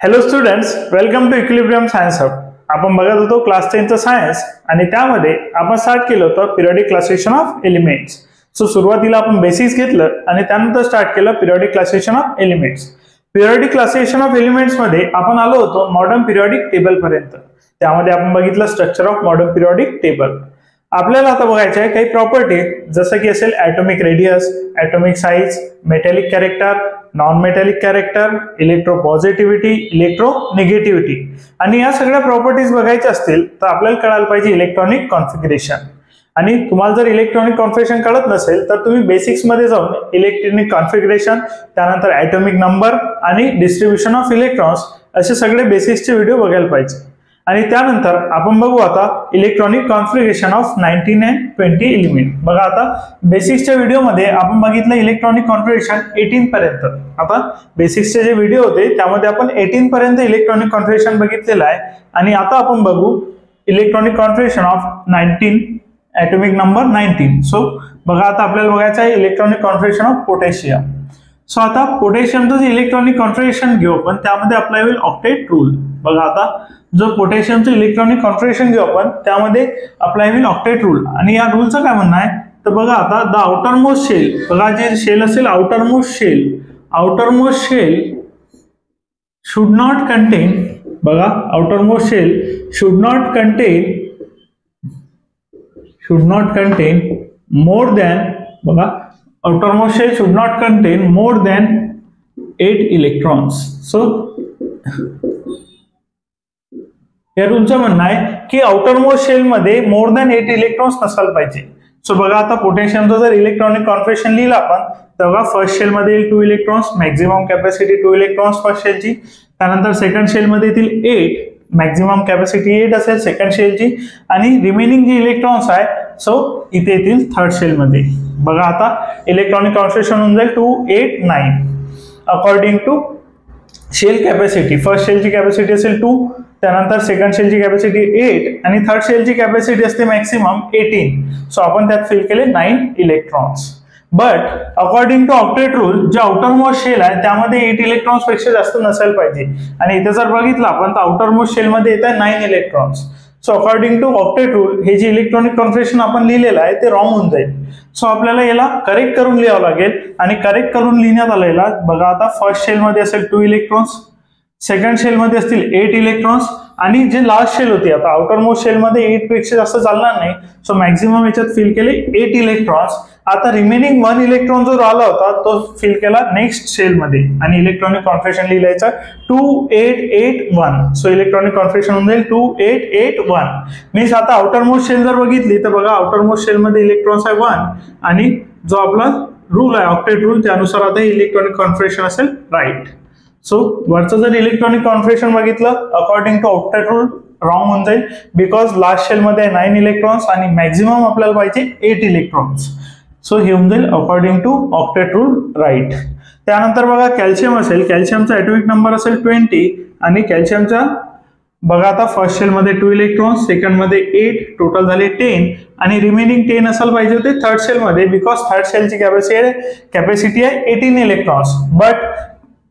Hello students, welcome to equilibrium science hub. आपण बघत होतो क्लास 10चा सायन्स आणि त्यामध्ये आपण स्टार्ट केलं होतं periodic classification of elements. So सुरुवातीला आपण बेसिक्स घेतलं आणि त्यानंतर स्टार्ट केलं periodic classification of elements. Periodic classification of elements मध्ये आपण आलो होतो मॉडर्न पिरियडिक टेबल पर्यंत. त्यामध्ये आपण बघितलं structure of modern periodic table. आपल्याला आता बघायचे आहे काही प्रॉपर्टी, जसं की असेल atomic radius, atomic size, metallic character, non metallic character, electropositivity, electronegativity. आणि या सगळ्या प्रॉपर्टीज बघायच्या असतील तर आपल्याला कळायला पाहिजे इलेक्ट्रॉनिक कॉन्फिगरेशन. आणि तुम्हाला जर इलेक्ट्रॉनिक कॉन्फिगरेशन कळत नसेल तर तुम्ही बेसिक्स मध्ये जाऊन इलेक्ट्रॉनिक कॉन्फिगरेशन, त्यानंतर ॲटॉमिक नंबर आणि डिस्ट्रीब्युशन ऑफ इलेक्ट्रॉन्स असे सगळे बेसिक्सचे व्हिडिओ बघायला पाहिजे. आणि त्यानंतर आपण बघू आता electronic configuration of 19 and 20 element. बघा आता बेसिक्सच्या व्हिडिओमध्ये आपण बघितलं इलेक्ट्रॉनिक कॉन्फिगरेशन 18 पर्यंत. आता बेसिक्सचे जे व्हिडिओ होते त्यामध्ये आपण 18 पर्यंत इलेक्ट्रॉनिक कॉन्फिगरेशन बघितलेलं आहे. आणि आता आपण बघू electronic configuration of 19, atomic number 19. So बघा आता आपल्याला बघायचं आहे electronic configuration of potassium. So आता पोटॅशियमचं जे इलेक्ट्रॉनिक कॉन्फिगरेशन घेऊ आपण त्यामध्ये अप्लाय होईल ऑक्टेट रूल. बघा आता जो पोटॅशियमचं इलेक्ट्रॉनिक कॉन्फिगरेशन घेऊ आपण त्यामध्ये अप्लाय होईल ऑक्टेट रूल. आणि या रूलचं काय म्हणणं आहे तर बघा आता द आउटरमोस्ट शेल, बघा जे शेल असेल outermost shell should not contain, बघा outermost shell should not contain more than, बघा outermost shell should not contain more than 8 electrons. So या रूलचं म्हणणं आहे की आउटरमोस्ट शेल मध्ये मोर दॅन 8 इलेक्ट्रॉन्स नसायला पाहिजे. सो बघा आता पोटॅशियमचं जर इलेक्ट्रॉनिक कॉन्फिगरेशन लिहिलं आपण तर बघा फर्स्ट शेल मध्ये येईल 2 electrons, maximum capacity 2 electrons first शेलची. त्यानंतर सेकंड शेल मध्ये येतील 8, मॅक्झिमम कॅपॅसिटी 8 असेल सेकंड शेलची. आणि रिमेनिंग जे इलेक्ट्रॉन्स आहे सो इथे येतील थर्ड शेल मध्ये. बघा आता इलेक्ट्रॉनिक कॉन्फिगरेशन होऊन जाईल 2, 8, 9 according to shell capacity. First शेलची कॅपॅसिटी असेल 2, त्यानंतर सेकंड शेलची कॅपॅसिटी 8 आणि थर्ड शेलची कॅपॅसिटी असते मॅक्सिमम 18. सो आपण त्यात फिल केले 9 electrons. But according to octet rule जे आउटरमोस्ट शेल आहे त्यामध्ये 8 इलेक्ट्रॉन्स पेक्षा जास्त नसायला पाहिजे. आणि इथे जर बघितलं आपण तर आउटरमोस्ट शेल मध्ये येत आहे 9 electrons. So according to octet rule हे जे इलेक्ट्रॉनिक कॉन्फिगरेशन आपण लिहिलेलं आहे ते रॉंग होऊन जाईल. सो आपल्याला याला करेक्ट करून लिहावं लागेल. आणि करेक्ट करून लिहिण्यात आलेला बघा आता फर्स्ट शेल मध्ये असेल 2 इलेक्ट्रॉन्स, सेकंड शेल मध्ये असतील 8 इलेक्ट्रॉन्स आणि जे लास्ट शेल होती आता आउटरमोस्ट शेल मध्ये 8 पेक्षा जास्त चालणार नाही. सो मॅक्झिमम याच्यात फिल केले 8 इलेक्ट्रॉन्स. आता रिमेनिंग 1 इलेक्ट्रॉन जो राहिला होता तो फिल केला नेक्स्ट शेल मध्ये आणि इलेक्ट्रॉनिक कॉन्फिगरेशन लिहिलायचं 2, 8, 8, 1. सो इलेक्ट्रॉनिक कॉन्फिगरेशन होऊन जाईल 2, 8, 8, 1. मीन्स आता आउटरमोस्ट शेल जर बघितली तर बघा आउटरमोस्ट शेल मध्ये इलेक्ट्रॉन्स आहे 1 आणि जो आपला रूल आहे ऑक्टेट रूल त्यानुसार आता इलेक्ट्रॉनिक कॉन्फिगरेशन असेल राईट. सो वरचं जर इलेक्ट्रॉनिक कॉन्फिगरेशन बघितलं according to octet rule wrong होऊन जाईल बिकॉज लास्ट शेल मध्ये 9 इलेक्ट्रॉन्स आणि मॅक्झिमम आपल्याला पाहिजे 8 इलेक्ट्रॉन्स. सो हे होऊन जाईल according to octet rule right. त्यानंतर बघा कॅल्शियम असेल, कॅल्शियमचा ॲटॉमिक नंबर असेल 20 आणि कॅल्शियमचा बघा आता फर्स्ट शेल मध्ये 2 इलेक्ट्रॉन्स, सेकंड मध्ये 8, टोटल झाले 10 आणि रिमेनिंग 10 असायला पाहिजे होते थर्ड शेल मध्ये बिकॉज थर्ड शेलची कॅपॅसिटी आहे 18 इलेक्ट्रॉन्स. बट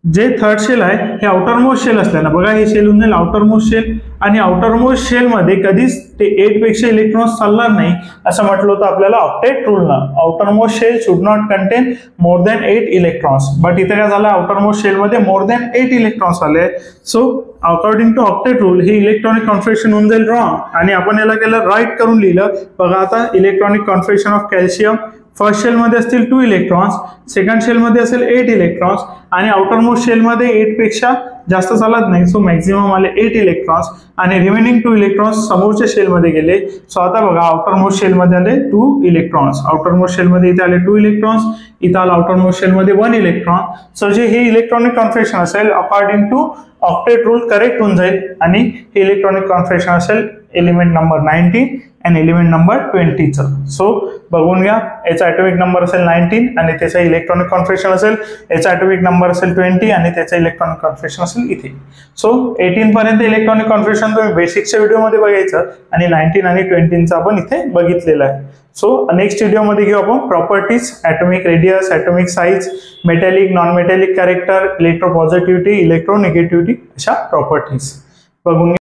जे थर्ड शेल आहे हे आउटरमोस्ट शेल असल्यानं बघा हे शेल होऊन जाईल आउटरमोस्ट शेल आणि आउटरमोस्ट शेल मध्ये कधीच ते 8 पेक्षा इलेक्ट्रॉन्स चालणार नाही असं म्हटलं होतं आपल्याला ऑक्टेट रूलनं. Outermost shell should not contain more than 8 electrons. But इथे काय झालं आउटरमोस्ट शेल मध्ये मोर दॅन 8 इलेक्ट्रॉन्स आले. So according to octet rule हे इलेक्ट्रॉनिक कॉन्फिगरेशन होऊन जाईल रॉंग आणि आपण याला केलं राईट करून लिहिलं. बघा आता electronic configuration of calcium first shell मध्ये असतील 2 इलेक्ट्रॉन्स, सेकंड शेल मध्ये असेल 8 इलेक्ट्रॉन्स आणि आउटरमोस्ट शेल मध्ये 8 पेक्षा जास्त चालत नाही. सो मॅक्झिमम आले 8 इलेक्ट्रॉन्स आणि रिमेनिंग 2 इलेक्ट्रॉन्स समोरच्या शेल मध्ये गेले. सो आता बघा आउटरमोस्ट शेल मध्ये आले 2 इलेक्ट्रॉन्स, आउटरमोस्ट शेल मध्ये इथे आले 2 इलेक्ट्रॉन्स, इथं आलं आउटरमोस्ट शेल मध्ये 1 इलेक्ट्रॉन. सो जे हे इलेक्ट्रॉनिक कॉन्फिगरेशन असेल according to octet rule correct होऊन जाईल आणि हे इलेक्ट्रॉनिक कॉन्फिगरेशन असेल एलिमेंट नंबर 19 आणि एलिमेंट नंबर 20 चं. सो बघून घ्या, याचा ॲटॉमिक नंबर असेल 19 आणि त्याचा इलेक्ट्रॉनिक कॉन्फिगरेशन असेल, याचा ॲटॉमिक नंबर असेल 20 आणि त्याचा इलेक्ट्रॉनिक कॉन्फिगरेशन असेल इथे. सो 18 पर्यंत इलेक्ट्रॉनिक कॉन्फिगरेशन तुम्ही बेसिकच्या व्हिडिओमध्ये बघायचं आणि 19 आणि 20 आपण इथे बघितलेलं आहे. सो नेक्स्ट व्हिडिओमध्ये घेऊ आपण properties, atomic radius, atomic size, metallic non metallic character, electropositivity, electronegativity अशा प्रॉपर्टीज बघून